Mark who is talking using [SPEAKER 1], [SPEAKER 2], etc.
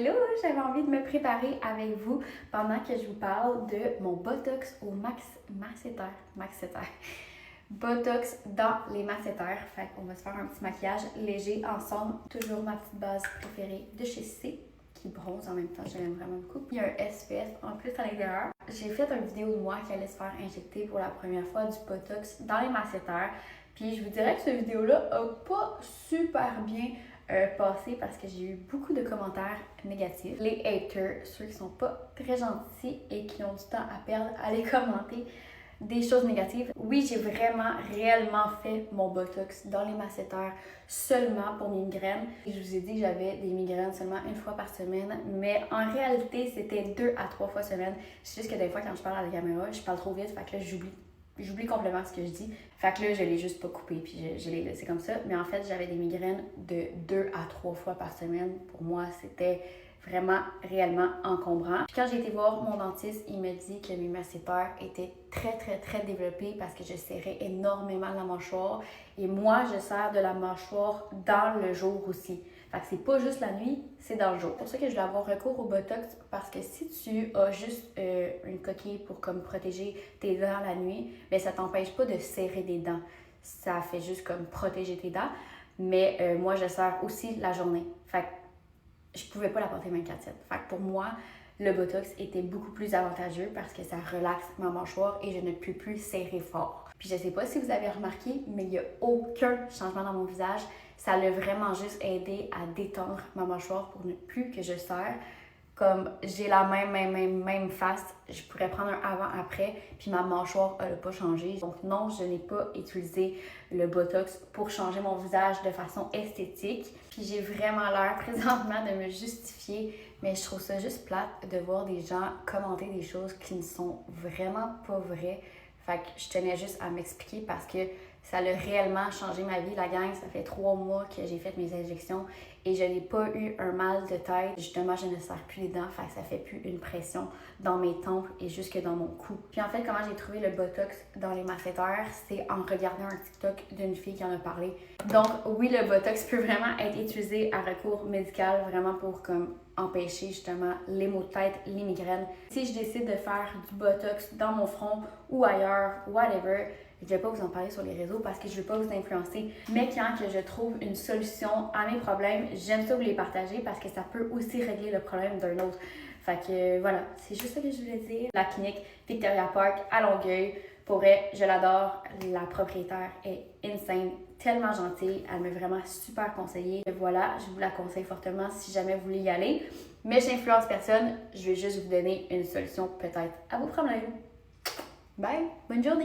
[SPEAKER 1] Là, j'avais envie de me préparer avec vous pendant que je vous parle de mon Botox au masséter. Botox dans les masséters. Fait qu'on va se faire un petit maquillage léger ensemble. Toujours ma petite base préférée de chez C qui bronze en même temps. Je l'aime vraiment beaucoup. Il y a un SPF en plus à l'intérieur. J'ai fait une vidéo de moi qui allait se faire injecter pour la première fois du Botox dans les masséters. Puis je vous dirais que cette vidéo-là a pas super bien passé parce que j'ai eu beaucoup de commentaires négatifs. Les haters, ceux qui sont pas très gentils et qui ont du temps à perdre à les commenter des choses négatives. Oui, j'ai vraiment réellement fait mon Botox dans les masséters seulement pour mes migraines. Je vous ai dit que j'avais des migraines seulement une fois par semaine, mais en réalité, c'était 2 à 3 fois semaine. C'est juste que des fois, quand je parle à la caméra, je parle trop vite, fait que là, j'oublie complètement ce que je dis. Fait que là, je l'ai juste pas coupé, puis je l'ai laissé comme ça. Mais en fait, j'avais des migraines de 2 à 3 fois par semaine. Pour moi, c'était vraiment, réellement encombrant. Puis quand j'ai été voir mon dentiste, il m'a dit que mes masséters étaient très développés parce que je serrais énormément la mâchoire. Et moi, je serre de la mâchoire dans le jour aussi. Fait que c'est pas juste la nuit, c'est dans le jour. C'est pour ça que je vais avoir recours au Botox parce que si tu as juste une coquille pour comme protéger tes dents la nuit, bien ça t'empêche pas de serrer des dents. Ça fait juste comme protéger tes dents. Mais moi, je serre aussi la journée. Fait que je pouvais pas la porter 24/7. Fait que pour moi, le Botox était beaucoup plus avantageux parce que ça relaxe ma mâchoire et je ne peux plus serrer fort. Puis je sais pas si vous avez remarqué, mais il n'y a aucun changement dans mon visage. Ça l'a vraiment juste aidé à détendre ma mâchoire pour ne plus que je serre. Comme j'ai la même face, je pourrais prendre un avant-après, puis ma mâchoire n'a pas changé. Donc non, je n'ai pas utilisé le Botox pour changer mon visage de façon esthétique. Puis j'ai vraiment l'air présentement de me justifier, mais je trouve ça juste plate de voir des gens commenter des choses qui ne sont vraiment pas vraies. Fait que je tenais juste à m'expliquer parce que ça a réellement changé ma vie. La gang, ça fait 3 mois que j'ai fait mes injections et je n'ai pas eu un mal de tête. Justement, je ne serre plus les dents, fait que ça fait plus une pression dans mes tempes et jusque dans mon cou. Puis en fait, comment j'ai trouvé le Botox dans les masséters, c'est en regardant un TikTok d'une fille qui en a parlé. Donc oui, le Botox peut vraiment être utilisé à recours médical, vraiment pour comme empêcher justement les maux de tête, les migraines. Si je décide de faire du Botox dans mon front ou ailleurs, whatever, je vais pas vous en parler sur les réseaux parce que je veux pas vous influencer. Mais quand que je trouve une solution à mes problèmes, j'aime ça vous les partager parce que ça peut aussi régler le problème d'un autre. Fait que voilà, c'est juste ça que je voulais dire. La clinique Victoria Park à Longueuil, pour vrai, je l'adore. La propriétaire est insane, tellement gentille. Elle m'a vraiment super conseillé. Voilà, je vous la conseille fortement si jamais vous voulez y aller. Mais je n'influence personne, je vais juste vous donner une solution peut-être à vos problèmes. Bye, bonne journée!